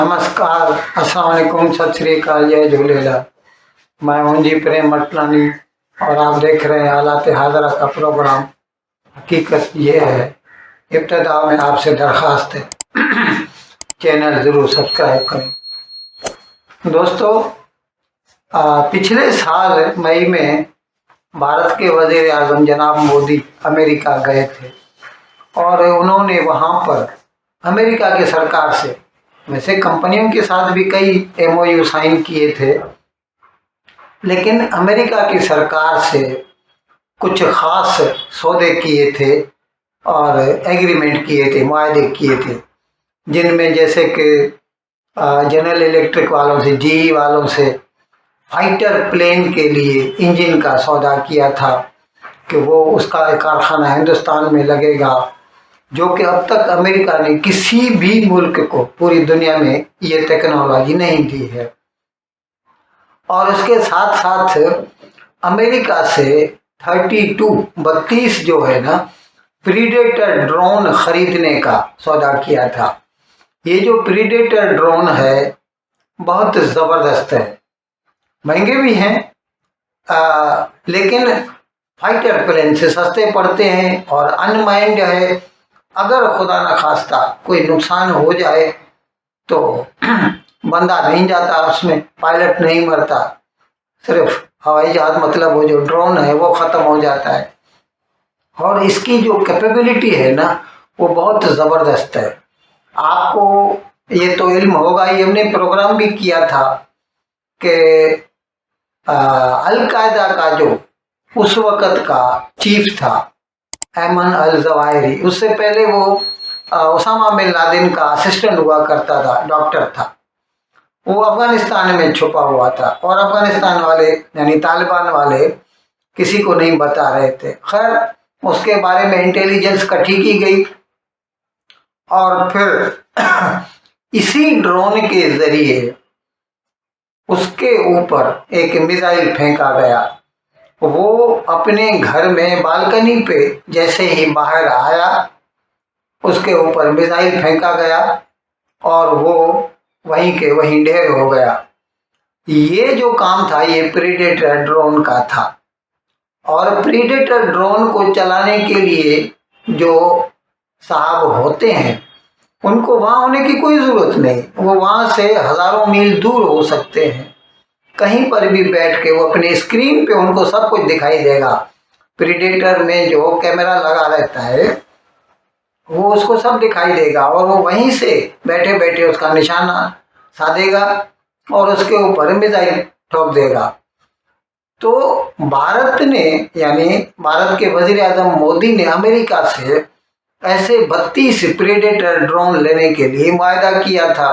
नमस्कार, अस्सलाम वालेकुम, सत श्री अकाल, जय झूलेलाल। मैं हूं जी प्रेम मटलानी और आप देख रहे हैं हालात हाजरा का प्रोग्राम। हकीकत ये है, इब्तिदा में आपसे दरख्वास्त है चैनल ज़रूर सब्सक्राइब करें। दोस्तों, पिछले साल मई में भारत के वज़ीर आज़म जनाब मोदी अमेरिका गए थे और उन्होंने वहाँ पर अमेरिका की सरकार से, वैसे कंपनियों के साथ भी कई MOU साइन किए थे, लेकिन अमेरिका की सरकार से कुछ ख़ास सौदे किए थे और एग्रीमेंट किए थे, मुआहदे किए थे, जिनमें जैसे कि जनरल इलेक्ट्रिक वालों से, GE वालों से फाइटर प्लेन के लिए इंजन का सौदा किया था कि वो उसका एक कारखाना हिंदुस्तान में लगेगा, जो कि अब तक अमेरिका ने किसी भी मुल्क को पूरी दुनिया में ये टेक्नोलॉजी नहीं दी है। और उसके साथ साथ अमेरिका से 32 जो है ना, प्रीडेटर ड्रोन खरीदने का सौदा किया था। ये जो प्रीडेटर ड्रोन है बहुत ज़बरदस्त है, महंगे भी हैं, लेकिन फाइटर प्लेन से सस्ते पड़ते हैं और अनमाइंड है। अगर खुदा न खास्ता कोई नुकसान हो जाए तो बंदा नहीं जाता, उसमें पायलट नहीं मरता, सिर्फ हवाई जहाज, मतलब वो जो ड्रोन है वो ख़त्म हो जाता है। और इसकी जो कैपेबिलिटी है ना, वो बहुत ज़बरदस्त है। आपको ये तो इल्म होगा, ये हमने प्रोग्राम भी किया था कि अल-कायदा का जो उस वक़्त का चीफ था ऐमन अल-ज़वाहिरी, उससे पहले वो ओसामा बिन लादेन का असिस्टेंट हुआ करता था, डॉक्टर था। वो अफगानिस्तान में छुपा हुआ था और अफगानिस्तान वाले यानी तालिबान वाले किसी को नहीं बता रहे थे। खैर, उसके बारे में इंटेलिजेंस कटी की गई और फिर इसी ड्रोन के जरिए उसके ऊपर एक मिसाइल फेंका गया। वो अपने घर में बालकनी पे जैसे ही बाहर आया, उसके ऊपर मिसाइल फेंका गया और वो वहीं के वहीं ढेर हो गया। ये जो काम था ये प्रीडेटर ड्रोन का था। और प्रीडेटर ड्रोन को चलाने के लिए जो साहब होते हैं उनको वहाँ होने की कोई ज़रूरत नहीं, वो वहाँ से हज़ारों मील दूर हो सकते हैं, कहीं पर भी बैठ के वो अपने स्क्रीन पे उनको सब कुछ दिखाई देगा। प्रीडेटर में जो कैमरा लगा रहता है वो उसको सब दिखाई देगा और वो वहीं से बैठे बैठे उसका निशाना साधेगा और उसके ऊपर मिसाइल ठोक देगा। तो भारत ने, यानी भारत के वजीर आजम मोदी ने अमेरिका से ऐसे 32 प्रीडेटर ड्रोन लेने के लिए मुआहदा किया था।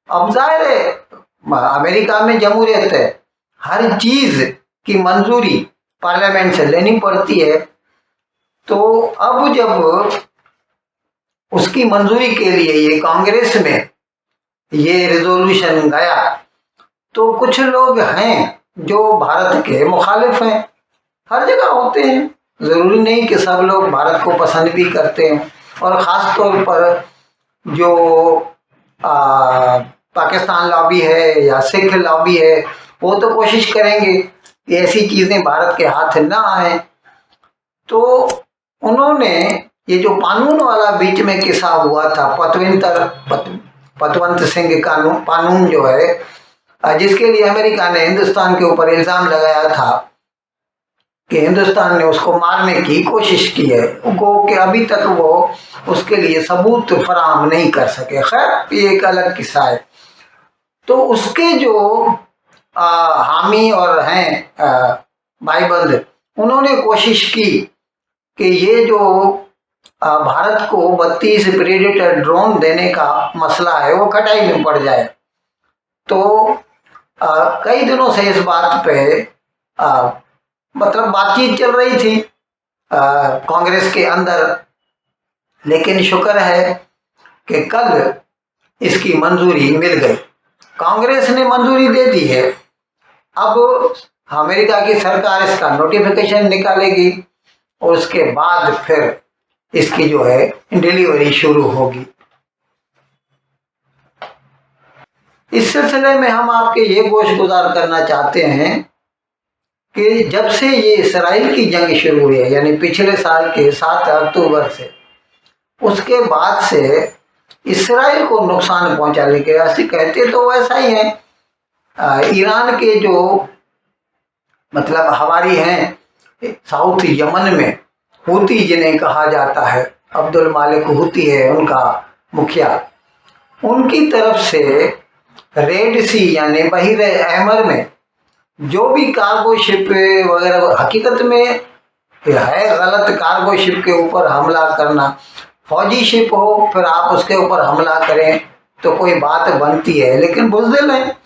अब जाहिर है अमेरिका में जमहूरियत है, हर चीज की मंजूरी पार्लियामेंट से लेनी पड़ती है। तो अब जब उसकी मंजूरी के लिए ये कांग्रेस में ये रिजोल्यूशन गया, तो कुछ लोग हैं जो भारत के मुखालिफ हैं। हर जगह होते हैं, ज़रूरी नहीं कि सब लोग भारत को पसंद भी करते हैं। और ख़ास तौर पर जो पाकिस्तान लॉबी है या सिख लॉबी है, वो तो कोशिश करेंगे कि ऐसी चीज़ें भारत के हाथ ना आए। तो उन्होंने ये जो कानून वाला बीच में किस्सा हुआ था, पतवंत सिंह कानून जो है, जिसके लिए अमेरिका ने हिंदुस्तान के ऊपर इल्ज़ाम लगाया था कि हिंदुस्तान ने उसको मारने की कोशिश की है, वो कि अभी तक वो उसके लिए सबूत फराहम नहीं कर सके। खैर, ये एक अलग किस्सा है। तो उसके जो हामी और हैं भाईबंद, उन्होंने कोशिश की कि ये जो भारत को 32 प्रेडेटर ड्रोन देने का मसला है वो खटाई में पड़ जाए। तो कई दिनों से इस बात पे मतलब बातचीत चल रही थी कांग्रेस के अंदर, लेकिन शुक्र है कि कल इसकी मंजूरी मिल गई। कांग्रेस ने मंजूरी दे दी है। अब अमेरिका की सरकार इसका नोटिफिकेशन निकालेगी और उसके बाद फिर इसकी जो है डिलीवरी शुरू होगी। इस सिलसिले में हम आपके ये गोश गुजार करना चाहते हैं कि जब से ये इसराइल की जंग शुरू हुई है, यानी पिछले साल के 7 अक्टूबर से, उसके बाद से इसराइल को नुकसान पहुंचाने के, ऐसे कहते तो वैसा ही है, ईरान के जो मतलब हवारी हैं साउथ यमन में, हूती जिन्हें कहा जाता है, अब्दुल मालिक हूती है उनका मुखिया, उनकी तरफ से रेड सी यानी बहिर अहमर में जो भी कार्गो शिप वगैरह, हकीकत में है गलत कार्गो शिप के ऊपर हमला करना, फौजी शिप हो फिर आप उसके ऊपर हमला करें तो कोई बात बनती है, लेकिन बुज़दिल है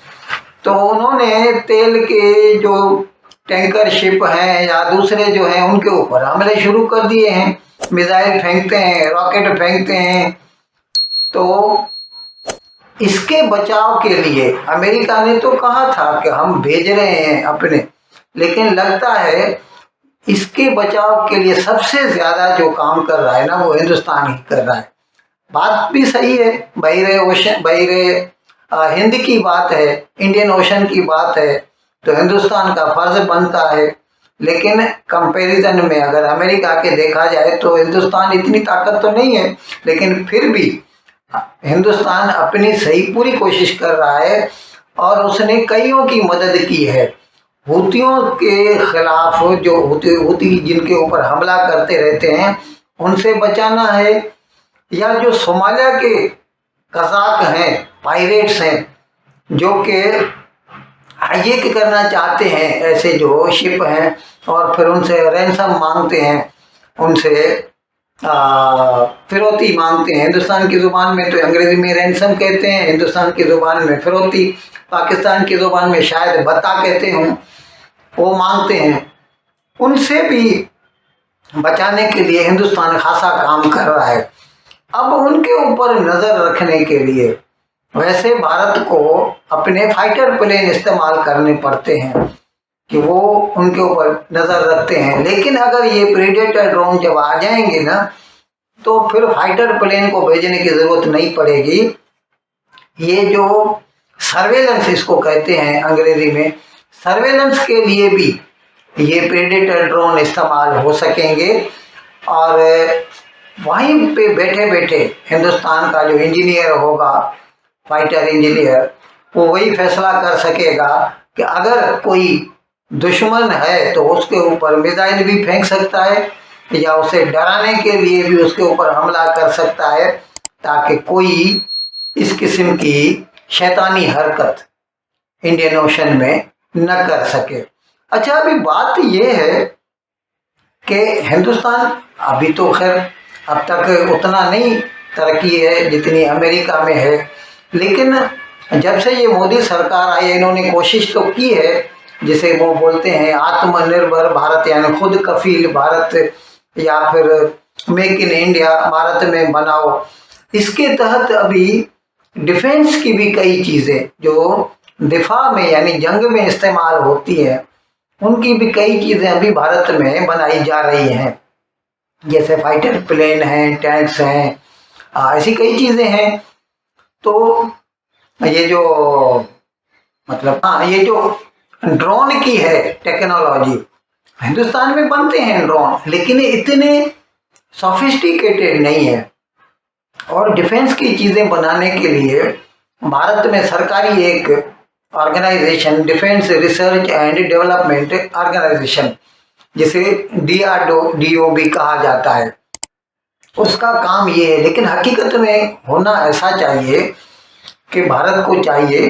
तो उन्होंने तेल के जो टैंकर शिप हैं या दूसरे जो हैं उनके ऊपर हमले शुरू कर दिए हैं, मिसाइल फेंकते हैं, रॉकेट फेंकते हैं। तो इसके बचाव के लिए अमेरिका ने तो कहा था कि हम भेज रहे हैं अपने, लेकिन लगता है इसके बचाव के लिए सबसे ज्यादा जो काम कर रहा है ना वो हिंदुस्तान ही कर रहा है। बात भी सही है, बहिरे ओशन, बहिरे हिंद की बात है, इंडियन ओशन की बात है, तो हिंदुस्तान का फर्ज बनता है। लेकिन कंपैरिजन में अगर अमेरिका के देखा जाए तो हिंदुस्तान इतनी ताकत तो नहीं है, लेकिन फिर भी हिंदुस्तान अपनी सही पूरी कोशिश कर रहा है और उसने कईयों की मदद की है। हूतियों के खिलाफ जो हूती जिनके ऊपर हमला करते रहते हैं उनसे बचाना है, या जो सोमालिया के कज़ाक हैं, पायरेट्स हैं, जो कि हाईजैक करना चाहते हैं ऐसे जो शिप हैं और फिर उनसे रैंसम मांगते हैं, उनसे फिरौती मांगते हैं। हिंदुस्तान की ज़ुबान में तो अंग्रेज़ी में रैंसम कहते हैं, हिंदुस्तान की ज़ुबान में फिरौती, पाकिस्तान की ज़ुबान में शायद बता कहते हों, वो मांगते हैं। उनसे भी बचाने के लिए हिंदुस्तान खासा काम कर रहा है। अब उनके ऊपर नज़र रखने के लिए वैसे भारत को अपने फाइटर प्लेन इस्तेमाल करने पड़ते हैं कि वो उनके ऊपर नज़र रखते हैं, लेकिन अगर ये प्रेडेटर ड्रोन जब आ जाएंगे ना तो फिर फाइटर प्लेन को भेजने की ज़रूरत नहीं पड़ेगी। ये जो सर्वेलेंस इसको कहते हैं अंग्रेजी में, सर्वेलेंस के लिए भी ये प्रेडेटर ड्रोन इस्तेमाल हो सकेंगे और वहीं पे बैठे बैठे हिंदुस्तान का जो इंजीनियर होगा, फाइटर इंजीनियर, वो वही फैसला कर सकेगा कि अगर कोई दुश्मन है तो उसके ऊपर मिसाइल भी फेंक सकता है या उसे डराने के लिए भी उसके ऊपर हमला कर सकता है, ताकि कोई इस किस्म की शैतानी हरकत इंडियन ओशन में न कर सके। अच्छा, अभी बात यह है कि हिंदुस्तान अभी तो खैर अब तक उतना नहीं तरक्की है जितनी अमेरिका में है, लेकिन जब से ये मोदी सरकार आई इन्होंने कोशिश तो की है, जिसे वो बोलते हैं आत्मनिर्भर भारत यानी खुद कफील भारत या फिर मेक इन इंडिया भारत में बनाओ। इसके तहत अभी डिफेंस की भी कई चीज़ें जो दिफा में यानी जंग में इस्तेमाल होती हैं उनकी भी कई चीज़ें अभी भारत में बनाई जा रही हैं, जैसे फाइटर प्लेन हैं, टैंक्स हैं, ऐसी कई चीज़ें हैं। तो ये जो मतलब ये जो ड्रोन की है टेक्नोलॉजी, हिंदुस्तान में बनते हैं ड्रोन, लेकिन इतने सोफिस्टिकेटेड नहीं है। और डिफेंस की चीज़ें बनाने के लिए भारत में सरकारी एक organisation, defence research and development organisation, जिसे DRDO भी कहा जाता है, उसका काम ये है। लेकिन हकीकत में होना ऐसा चाहिए कि भारत को चाहिए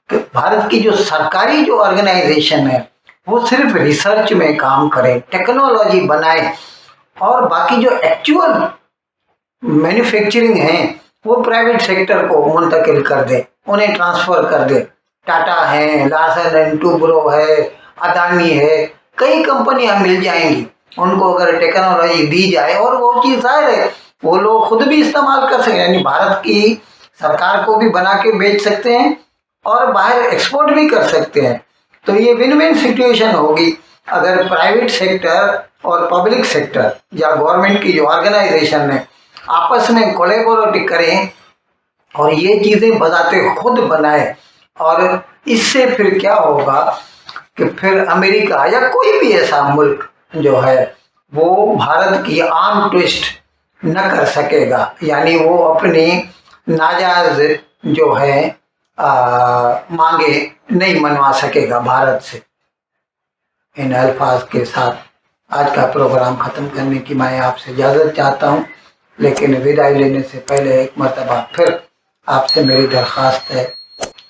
कि भारत की जो सरकारी जो ऑर्गेनाइजेशन है वो सिर्फ रिसर्च में काम करे, टेक्नोलॉजी बनाए, और बाकी जो एक्चुअल मैन्युफैक्चरिंग है वो प्राइवेट सेक्टर को मुंतकिल कर दे, उन्हें ट्रांसफ़र कर दे। टाटा है, लार्सन एंड टूब्रो है, अदानी है, कई कंपनियां मिल जाएंगी उनको अगर टेक्नोलॉजी दी जाए, और वो चीज़ जाहिर है वो लोग खुद भी इस्तेमाल कर सकें, यानी भारत की सरकार को भी बना के बेच सकते हैं और बाहर एक्सपोर्ट भी कर सकते हैं। तो ये विन विन सिचुएशन होगी अगर प्राइवेट सेक्टर और पब्लिक सेक्टर या गवर्नमेंट की जो ऑर्गेनाइजेशन है आपस में कोलैबोरेट करें और ये चीज़ें बजाते खुद बनाए, और इससे फिर क्या होगा कि फिर अमेरिका या कोई भी ऐसा मुल्क जो है वो भारत की आर्म ट्विस्ट न कर सकेगा, यानी वो अपनी नाजायज जो है मांगे नहीं मनवा सकेगा भारत से। इन अल्फाज के साथ आज का प्रोग्राम ख़त्म करने की मैं आपसे इजाज़त चाहता हूँ, लेकिन विदाई लेने से पहले एक मरतबा फिर आपसे मेरी दरख्वास्त है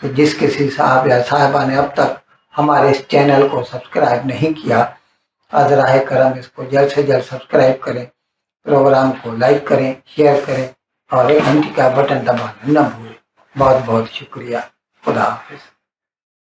कि जिस किसी साहब या साहिबा ने अब तक हमारे इस चैनल को सब्सक्राइब नहीं किया, अज़राए करम इसको जल्द से जल्द सब्सक्राइब करें, प्रोग्राम को लाइक करें, शेयर करें और एक घंटी का बटन दबाना न भूलें। बहुत बहुत शुक्रिया। खुदा हाफिज़।